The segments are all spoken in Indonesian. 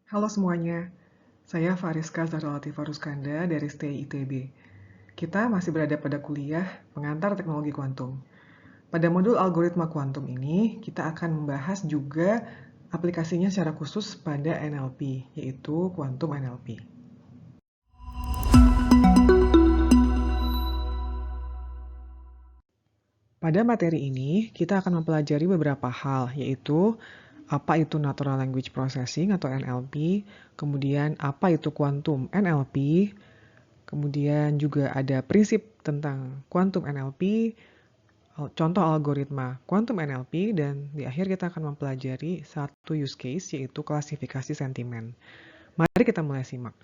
Halo semuanya, saya Fariska Zahralatifa Ruskanda dari STI ITB. Kita masih berada pada kuliah pengantar teknologi kuantum. Pada modul algoritma kuantum ini, kita akan membahas juga aplikasinya secara khusus pada NLP, yaitu kuantum NLP. Pada materi ini, kita akan mempelajari beberapa hal, yaitu apa itu Natural Language Processing atau NLP, kemudian apa itu kuantum NLP, kemudian juga ada prinsip tentang kuantum NLP, contoh algoritma kuantum NLP, dan di akhir kita akan mempelajari satu use case, yaitu klasifikasi sentimen. Mari kita mulai simak.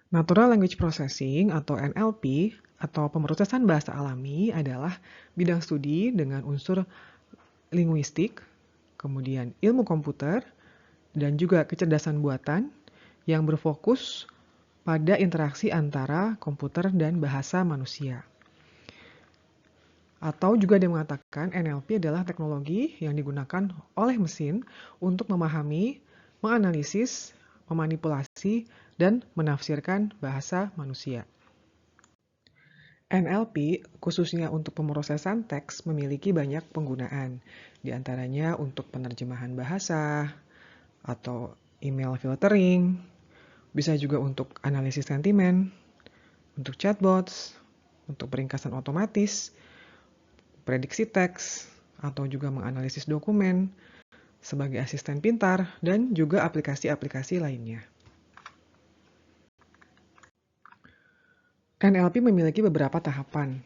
Natural Language Processing atau NLP atau pemrosesan bahasa alami adalah bidang studi dengan unsur linguistik, kemudian ilmu komputer, dan juga kecerdasan buatan yang berfokus pada interaksi antara komputer dan bahasa manusia. Atau juga dia mengatakan NLP adalah teknologi yang digunakan oleh mesin untuk memahami, menganalisis, memanipulasi, dan menafsirkan bahasa manusia. NLP, khususnya untuk pemrosesan teks, memiliki banyak penggunaan, di antaranya untuk penerjemahan bahasa, atau email filtering, bisa juga untuk analisis sentimen, untuk chatbots, untuk peringkasan otomatis, prediksi teks, atau juga menganalisis dokumen, sebagai asisten pintar, dan juga aplikasi-aplikasi lainnya. NLP memiliki beberapa tahapan.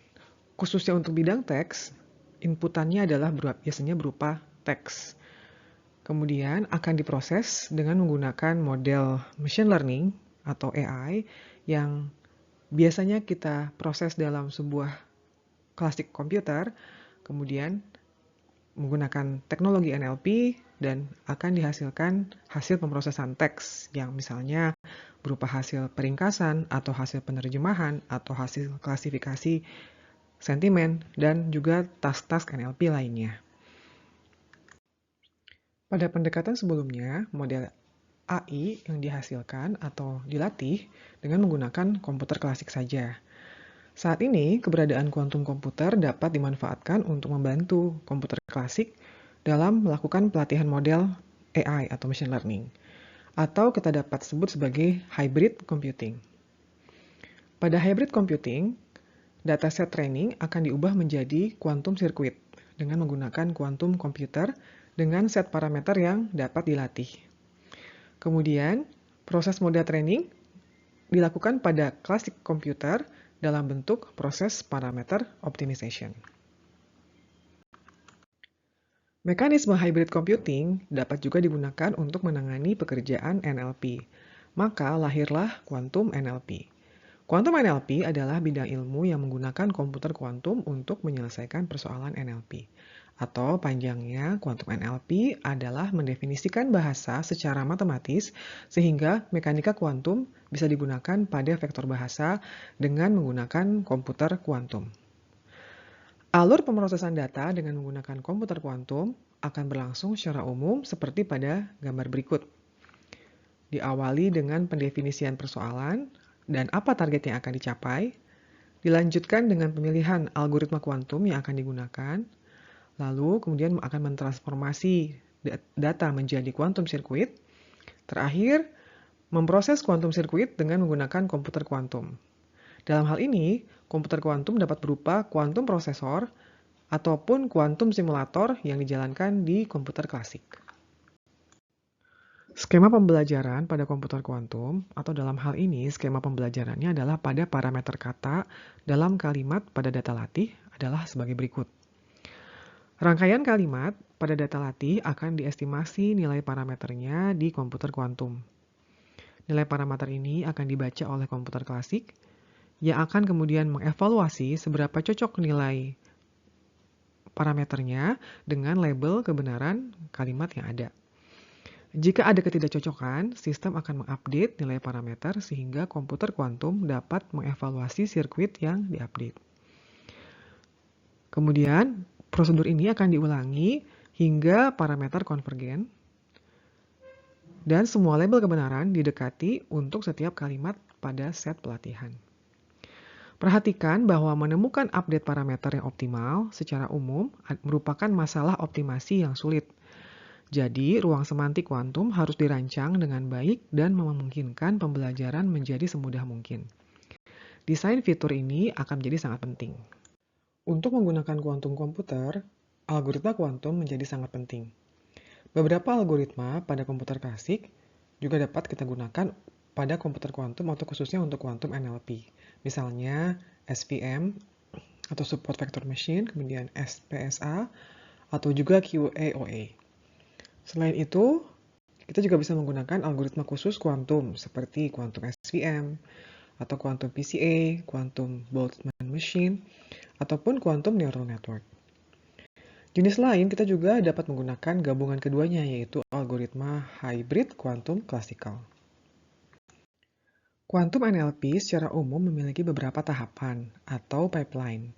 Khususnya untuk bidang teks, inputannya adalah biasanya berupa teks. Kemudian akan diproses dengan menggunakan model machine learning atau AI yang biasanya kita proses dalam sebuah klasik komputer, kemudian menggunakan teknologi NLP dan akan dihasilkan hasil pemrosesan teks yang misalnya berupa hasil peringkasan atau hasil penerjemahan atau hasil klasifikasi sentimen dan juga task-task NLP lainnya. Pada pendekatan sebelumnya, model AI yang dihasilkan atau dilatih dengan menggunakan komputer klasik saja. Saat ini, keberadaan kuantum komputer dapat dimanfaatkan untuk membantu komputer klasik dalam melakukan pelatihan model AI atau machine learning, atau kita dapat sebut sebagai hybrid computing. Pada hybrid computing, dataset training akan diubah menjadi quantum circuit dengan menggunakan quantum computer dengan set parameter yang dapat dilatih. Kemudian, proses model training dilakukan pada classic computer dalam bentuk proses parameter optimization. Mekanisme hybrid computing dapat juga digunakan untuk menangani pekerjaan NLP. Maka lahirlah quantum NLP. Quantum NLP adalah bidang ilmu yang menggunakan komputer kuantum untuk menyelesaikan persoalan NLP. Atau panjangnya, quantum NLP adalah mendefinisikan bahasa secara matematis sehingga mekanika kuantum bisa digunakan pada vektor bahasa dengan menggunakan komputer kuantum. Alur pemrosesan data dengan menggunakan komputer kuantum akan berlangsung secara umum seperti pada gambar berikut. Diawali dengan pendefinisian persoalan dan apa target yang akan dicapai, dilanjutkan dengan pemilihan algoritma kuantum yang akan digunakan, lalu kemudian akan mentransformasi data menjadi quantum circuit, terakhir memproses quantum circuit dengan menggunakan komputer kuantum. Dalam hal ini, komputer kuantum dapat berupa quantum prosesor ataupun quantum simulator yang dijalankan di komputer klasik. Skema pembelajaran pada komputer kuantum, atau dalam hal ini skema pembelajarannya adalah pada parameter kata dalam kalimat pada data latih adalah sebagai berikut. Rangkaian kalimat pada data latih akan diestimasi nilai parameternya di komputer kuantum. Nilai parameter ini akan dibaca oleh komputer klasik yang akan kemudian mengevaluasi seberapa cocok nilai parameternya dengan label kebenaran kalimat yang ada. Jika ada ketidakcocokan, sistem akan mengupdate nilai parameter sehingga komputer kuantum dapat mengevaluasi sirkuit yang diupdate. Kemudian, prosedur ini akan diulangi hingga parameter konvergen. Dan semua label kebenaran didekati untuk setiap kalimat pada set pelatihan. Perhatikan bahwa menemukan update parameter yang optimal secara umum merupakan masalah optimasi yang sulit. Jadi, ruang semantik kuantum harus dirancang dengan baik dan memungkinkan pembelajaran menjadi semudah mungkin. Desain fitur ini akan menjadi sangat penting. Untuk menggunakan kuantum komputer, algoritma kuantum menjadi sangat penting. Beberapa algoritma pada komputer klasik juga dapat kita gunakan pada komputer kuantum atau khususnya untuk kuantum NLP. Misalnya SVM atau Support Vector Machine, kemudian SPSA, atau juga QAOA. Selain itu, kita juga bisa menggunakan algoritma khusus kuantum seperti kuantum SVM, atau kuantum PCA, kuantum Boltzmann Machine, ataupun kuantum neural network. Jenis lain kita juga dapat menggunakan gabungan keduanya, yaitu algoritma hybrid kuantum klasikal. Kuantum NLP secara umum memiliki beberapa tahapan atau pipeline.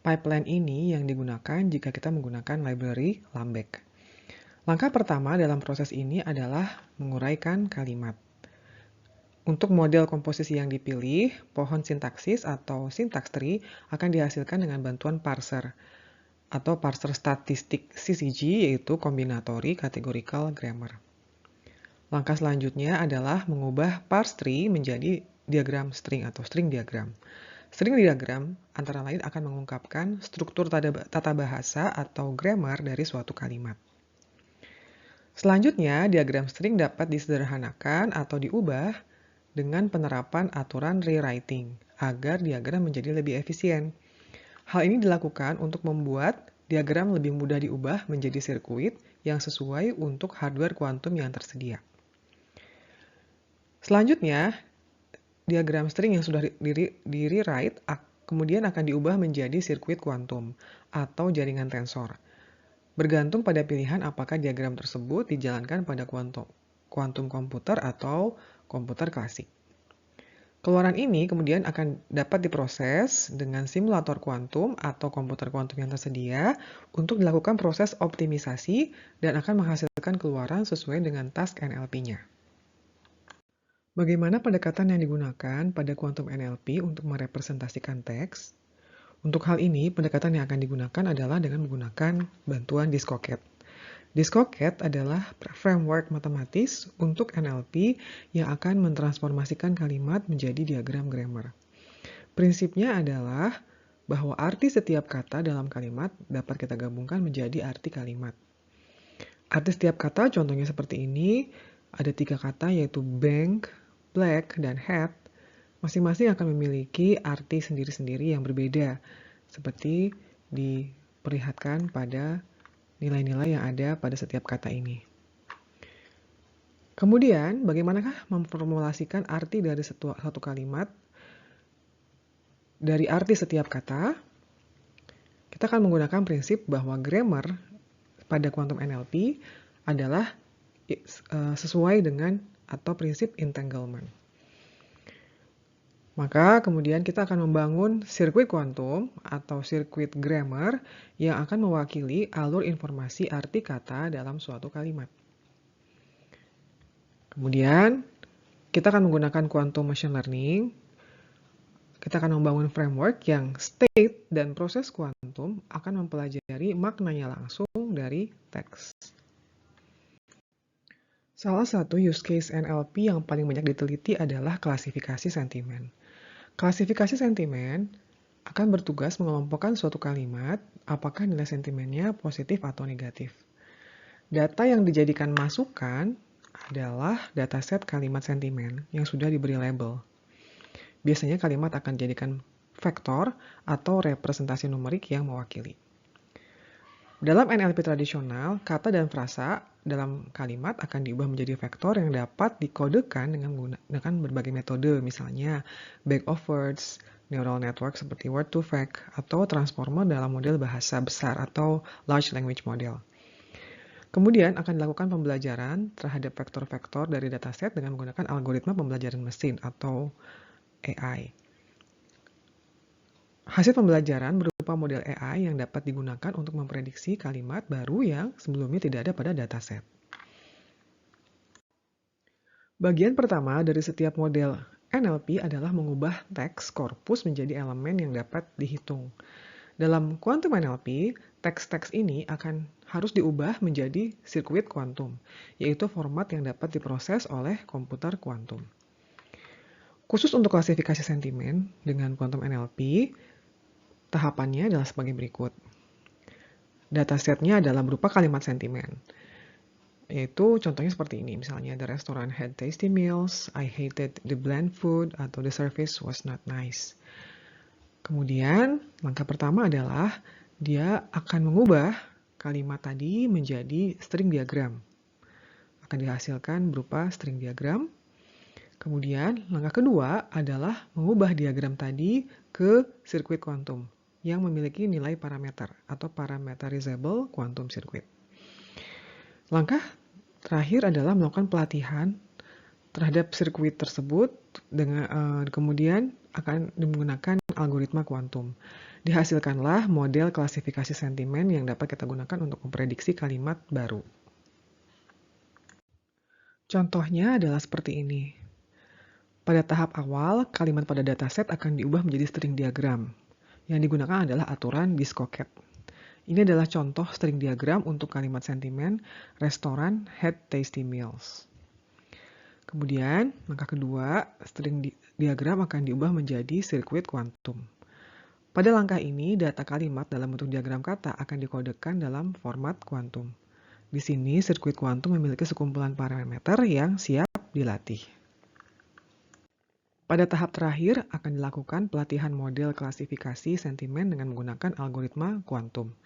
Pipeline ini yang digunakan jika kita menggunakan library Lambek. Langkah pertama dalam proses ini adalah menguraikan kalimat. Untuk model komposisi yang dipilih, pohon sintaksis atau syntax tree akan dihasilkan dengan bantuan parser atau parser statistik CCG, yaitu Combinatory Categorical Grammar. Langkah selanjutnya adalah mengubah parse tree menjadi diagram string atau string diagram. String diagram antara lain akan mengungkapkan struktur tata bahasa atau grammar dari suatu kalimat. Selanjutnya, diagram string dapat disederhanakan atau diubah dengan penerapan aturan rewriting agar diagram menjadi lebih efisien. Hal ini dilakukan untuk membuat diagram lebih mudah diubah menjadi sirkuit yang sesuai untuk hardware kuantum yang tersedia. Selanjutnya, diagram string yang sudah di-rewrite kemudian akan diubah menjadi sirkuit kuantum atau jaringan tensor. Bergantung pada pilihan apakah diagram tersebut dijalankan pada kuantum komputer atau komputer klasik. Keluaran ini kemudian akan dapat diproses dengan simulator kuantum atau komputer kuantum yang tersedia untuk dilakukan proses optimisasi dan akan menghasilkan keluaran sesuai dengan task NLP-nya. Bagaimana pendekatan yang digunakan pada kuantum NLP untuk merepresentasikan teks? Untuk hal ini, pendekatan yang akan digunakan adalah dengan menggunakan bantuan Discocat. Discocat adalah framework matematis untuk NLP yang akan mentransformasikan kalimat menjadi diagram grammar. Prinsipnya adalah bahwa arti setiap kata dalam kalimat dapat kita gabungkan menjadi arti kalimat. Arti setiap kata contohnya seperti ini, ada 3 kata yaitu bank, black, dan hat. Masing-masing akan memiliki arti sendiri-sendiri yang berbeda, seperti diperlihatkan pada nilai-nilai yang ada pada setiap kata ini. Kemudian, bagaimanakah memformulasikan arti dari satu kalimat dari arti setiap kata? Kita akan menggunakan prinsip bahwa grammar pada kuantum NLP adalah sesuai dengan atau prinsip entanglement. Maka kemudian kita akan membangun sirkuit kuantum atau sirkuit grammar yang akan mewakili alur informasi arti kata dalam suatu kalimat. Kemudian kita akan menggunakan quantum machine learning. Kita akan membangun framework yang state dan proses kuantum akan mempelajari maknanya langsung dari teks. Salah satu use case NLP yang paling banyak diteliti adalah klasifikasi sentimen. Klasifikasi sentimen akan bertugas mengelompokkan suatu kalimat, apakah nilai sentimennya positif atau negatif. Data yang dijadikan masukan adalah dataset kalimat sentimen yang sudah diberi label. Biasanya kalimat akan dijadikan vektor atau representasi numerik yang mewakili. Dalam NLP tradisional, kata dan frasa dalam kalimat akan diubah menjadi vektor yang dapat dikodekan dengan menggunakan berbagai metode, misalnya bag of words, neural network seperti word2vec, atau transformer dalam model bahasa besar atau large language model. Kemudian akan dilakukan pembelajaran terhadap vektor-vektor dari dataset dengan menggunakan algoritma pembelajaran mesin atau AI. Hasil pembelajaran berupa model AI yang dapat digunakan untuk memprediksi kalimat baru yang sebelumnya tidak ada pada dataset. Bagian pertama dari setiap model NLP adalah mengubah teks korpus menjadi elemen yang dapat dihitung. Dalam kuantum NLP, teks-teks ini akan harus diubah menjadi sirkuit kuantum, yaitu format yang dapat diproses oleh komputer kuantum. Khusus untuk klasifikasi sentimen dengan kuantum NLP, tahapannya adalah sebagai berikut. Datasetnya adalah berupa kalimat sentimen. Yaitu contohnya seperti ini, misalnya the restaurant had tasty meals, I hated the bland food, atau the service was not nice. Kemudian, langkah pertama adalah dia akan mengubah kalimat tadi menjadi string diagram. Akan dihasilkan berupa string diagram. Kemudian, langkah kedua adalah mengubah diagram tadi ke sirkuit kuantum yang memiliki nilai parameter atau parameterizable quantum circuit. Langkah terakhir adalah melakukan pelatihan terhadap sirkuit tersebut dengan kemudian akan menggunakan algoritma kuantum. Dihasilkanlah model klasifikasi sentimen yang dapat kita gunakan untuk memprediksi kalimat baru. Contohnya adalah seperti ini. Pada tahap awal, kalimat pada dataset akan diubah menjadi string diagram. Yang digunakan adalah aturan Biscoket. Ini adalah contoh string diagram untuk kalimat sentimen restoran had tasty meals. Kemudian, langkah kedua, string diagram akan diubah menjadi sirkuit kuantum. Pada langkah ini, data kalimat dalam bentuk diagram kata akan dikodekan dalam format kuantum. Di sini, sirkuit kuantum memiliki sekumpulan parameter yang siap dilatih. Pada tahap terakhir, akan dilakukan pelatihan model klasifikasi sentimen dengan menggunakan algoritma kuantum.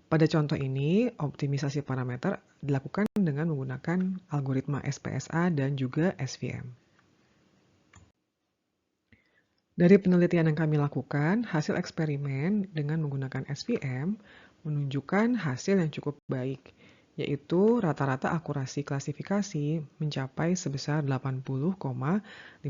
Pada contoh ini, optimisasi parameter dilakukan dengan menggunakan algoritma SPSA dan juga SVM. Dari penelitian yang kami lakukan, hasil eksperimen dengan menggunakan SVM menunjukkan hasil yang cukup baik, yaitu rata-rata akurasi klasifikasi mencapai sebesar 80,56%.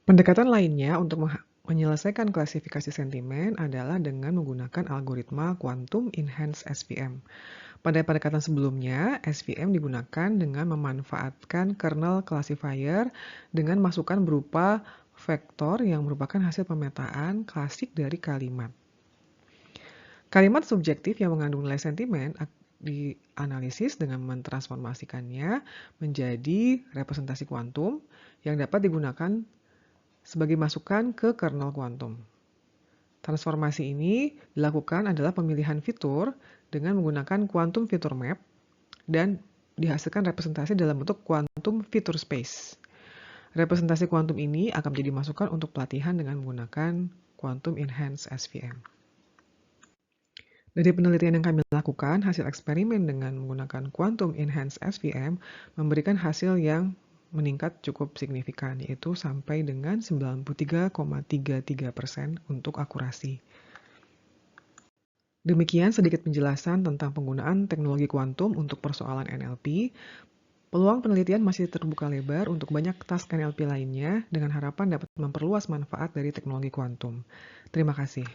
Pendekatan lainnya untuk menyelesaikan klasifikasi sentimen adalah dengan menggunakan algoritma Quantum Enhanced SVM. Pada pendekatan sebelumnya, SVM digunakan dengan memanfaatkan kernel classifier dengan masukan berupa vektor yang merupakan hasil pemetaan klasik dari kalimat. Kalimat subjektif yang mengandung nilai sentimen dianalisis dengan mentransformasikannya menjadi representasi kuantum yang dapat digunakan sebagai masukan ke kernel kuantum. Transformasi ini dilakukan adalah pemilihan fitur dengan menggunakan quantum feature map dan dihasilkan representasi dalam bentuk quantum feature space. Representasi kuantum ini akan menjadi masukan untuk pelatihan dengan menggunakan Quantum Enhanced SVM. Dari penelitian yang kami lakukan, hasil eksperimen dengan menggunakan Quantum Enhanced SVM memberikan hasil yang meningkat cukup signifikan, yaitu sampai dengan 93,33% untuk akurasi. Demikian sedikit penjelasan tentang penggunaan teknologi kuantum untuk persoalan NLP. Peluang penelitian masih terbuka lebar untuk banyak task NLP lainnya dengan harapan dapat memperluas manfaat dari teknologi kuantum. Terima kasih.